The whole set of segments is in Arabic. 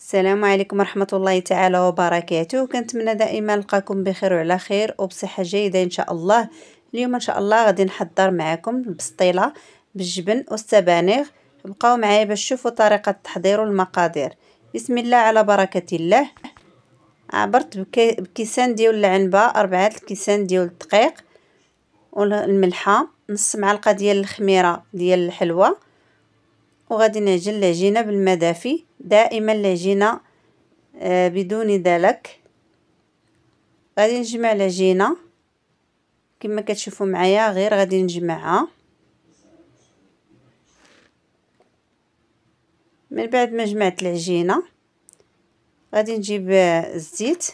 السلام عليكم ورحمة الله تعالى وبركاته. كنتمنى دائما نلقاكم بخير وعلى خير وبصحة جيدة ان شاء الله. اليوم ان شاء الله غادي نحضر معكم البسطيلة بالجبن والسبانغ. بقاو معايا باش تشوفوا طريقة التحضير والمقادير. بسم الله على بركة الله. عبرت بكيسان ديال العنبة، 4 الكيسان ديال الدقيق والملحة، نص معلقة ديال الخميرة ديال الحلوى، وغادي نعجن العجينة بالماء دافي. دائما العجينة بدون دلك. غادي نجمع العجينة كما كتشوفوا معايا، غير غادي نجمعها. من بعد ما جمعت العجينة غادي نجيب الزيت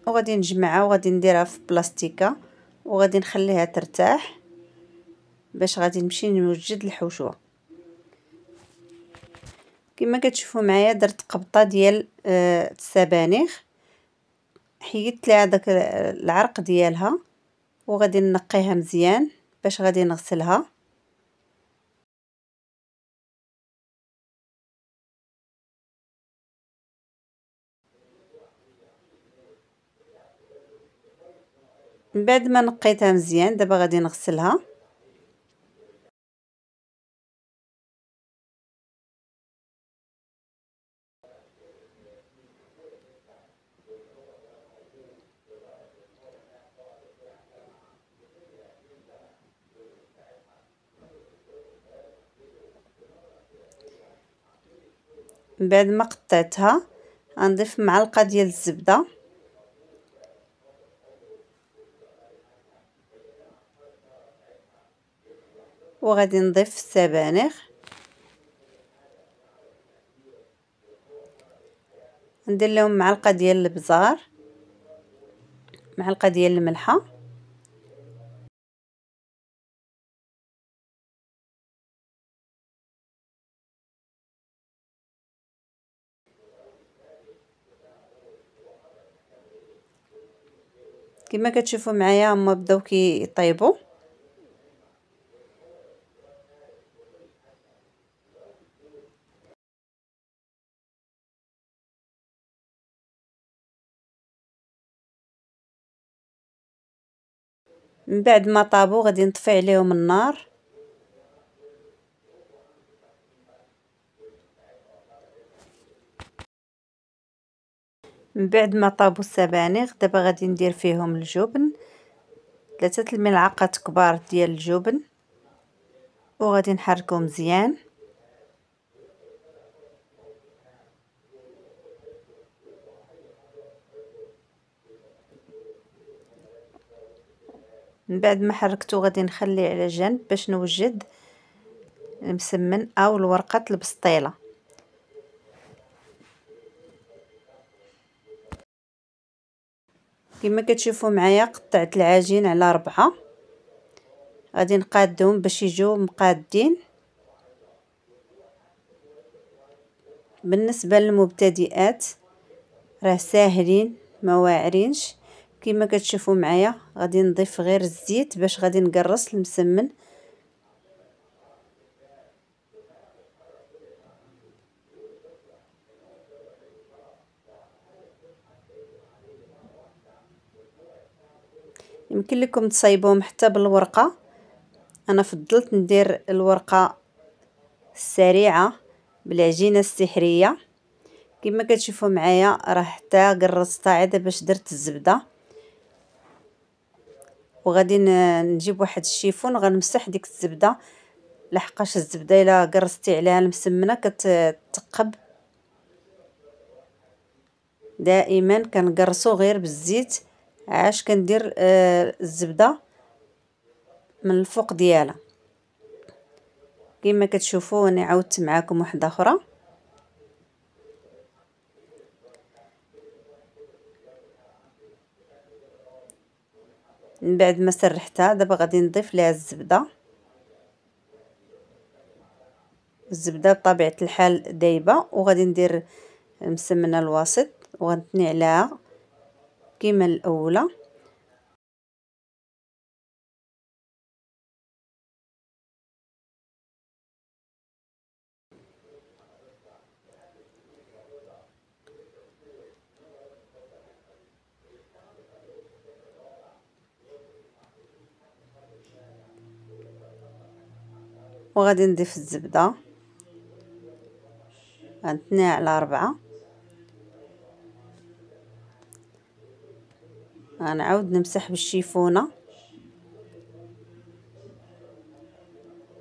وغادي نجمعها وغادي نديرها في بلاستيكه وغادي نخليها ترتاح باش غادي نمشي نوجد الحشوه. كما كتشوفوا معايا درت قبطه ديال السبانغ، حيدت لها داك العرق ديالها وغادي نقيها مزيان باش غادي نغسلها. من بعد ما نقيتها مزيان دابا غادي نغسلها. من بعد ما قطعتها غنضيف معلقه ديال الزبده وغادي نضيف السبانغ، ندير لهم معلقه ديال الابزار، معلقه ديال الملحه، كما كتشوفوا معايا هما بداو كيطيبوا. من بعد ما طابوا غادي نطفي عليهم النار. من بعد ما طابوا السبانغ دابا غادي ندير فيهم الجبن، 3 الملعقات كبار ديال الجبن وغادي نحركو مزيان. من بعد ما حركته غادي نخليه على جنب باش نوجد المسمن او الورقه البسطيله. كما كتشوفوا معايا قطعت العجين على 4، غادي نقادهم باش يجوا مقادين. بالنسبه للمبتدئات راه ساهلين ما واعرينش. كما كتشوفوا معايا غادي نضيف غير الزيت باش غادي نقرص المسمن. يمكن لكم تصايبوهم حتى بالورقه، انا فضلت ندير الورقه السريعه بالعجينه السحريه. كما كتشوفوا معايا راه حتى قرصتها عاد باش درت الزبده. وغادي نجيب واحد الشيفون غنمسح ديك الزبده، لحقاش الزبده الا قرصتي عليها المسمنه كتثقب. دائما كنقرصو غير بالزيت، عاش كندير الزبده من الفوق ديالها. كما كتشوفوا انا عاودت معاكم واحده اخرى. من بعد ما سرحتها دابا غادي نضيف لها الزبده بطبيعه الحال دايبه، وغادي ندير المسمنه الوسط وغنتني عليها كما الاولى. وغادي نضيف الزبدة، عن 2/4. غنعاود نمسح بالشيفونة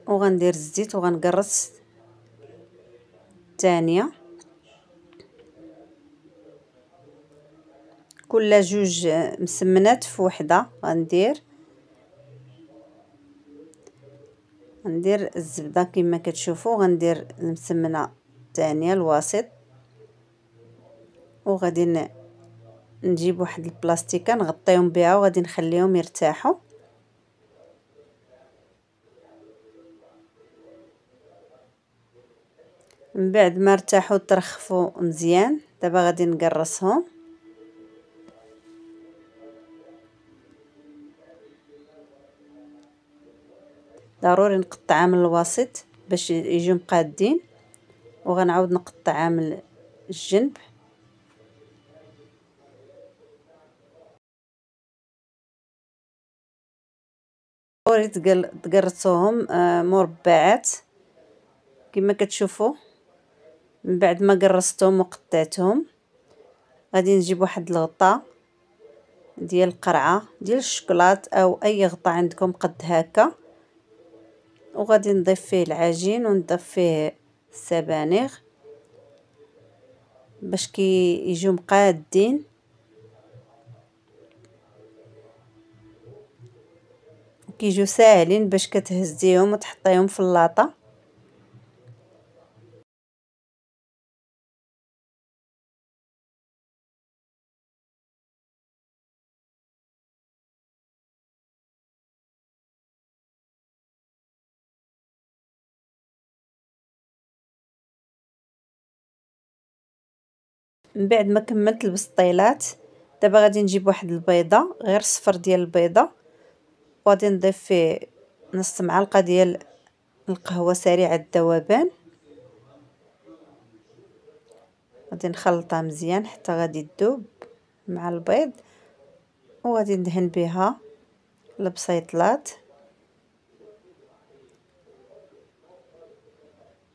وغندير الزيت وغنقرص الثانية. كل جوج مسمنات في وحدة غندير الزبدة كما كتشوفوا. غندير المسمنة الثانية الوسط، وغادي نجيب واحد البلاستيكه نغطيهم بها وغادي نخليهم يرتاحوا. من بعد ما ارتاحوا ترخفوا مزيان، دابا غادي نقرصهم. ضروري نقطعها من الوسط باش يجيو مقادين، وغنعاود نقطعها من الجنب. ضروري تقرصوهم مربعات كما كتشوفوا. من بعد ما قرصتهم وقطعتهم غادي نجيب واحد الغطاء ديال القرعه ديال الشوكولات او اي غطاء عندكم قد هكا، وغادي نضيف فيه العجين ونضيف فيه السبانغ باش يجيو مقادين. كيجيو ساهلين باش كتهزيهم وتحطيهم في اللاطه. من بعد ما كملت البسطيلات، دابا غادي نجيب واحد البيضه، غير صفر ديال البيضه، وغادي نضيف فيه نص معلقه ديال القهوه سريعه الذوبان. غادي نخلطها مزيان حتى غادي تذوب مع البيض، وغادي ندهن بها البسيطلات.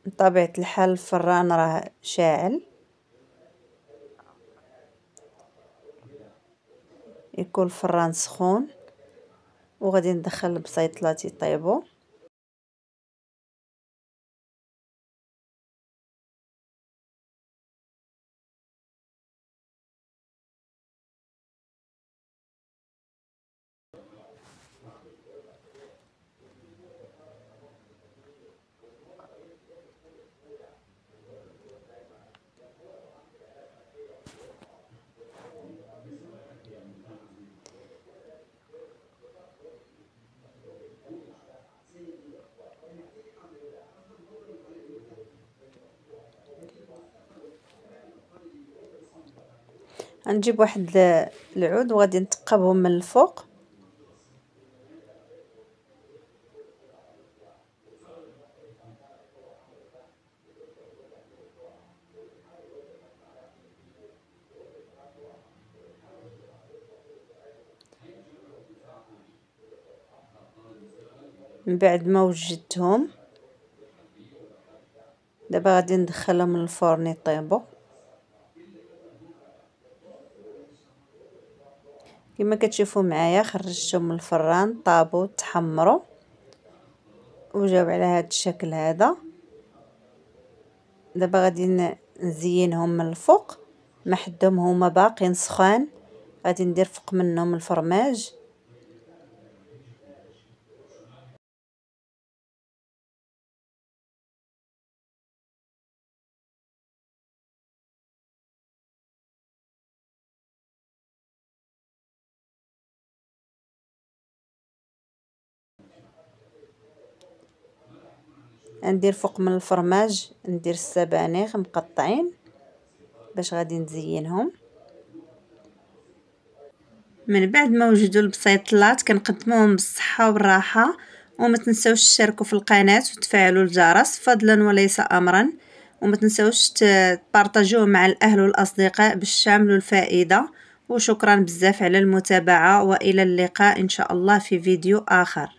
بطبيعه الحال الفران راه شاعل، يكون الفران سخون، وغادي ندخل البسيطلات يطيبوا. غنجيب واحد العود وغادي نثقبهم من الفوق. من بعد ما وجدتهم دابا غادي ندخلهم للفرن يطيبوا. كما كتشوفوا معايا خرجتهم من الفران، طابوا تحمروا وجاو على هذا الشكل هذا. دابا غادي نزينهم من الفوق، ما حدهم هما باقيين سخان، غادي ندير فوق منهم الفرماج. ندير فوق من الفرماج ندير السبانغ مقطعين باش غادي نزينهم. من بعد ما وجدوا البسيطلات كنقدموهم بالصحه والراحه، وما تنساوش تشاركوا في القناه وتفعلوا الجرس فضلا وليس امرا، وما تنساوش تبارطاجوه مع الاهل والاصدقاء باش تعملوا الفائده. وشكرا بزاف على المتابعه، والى اللقاء ان شاء الله في فيديو اخر.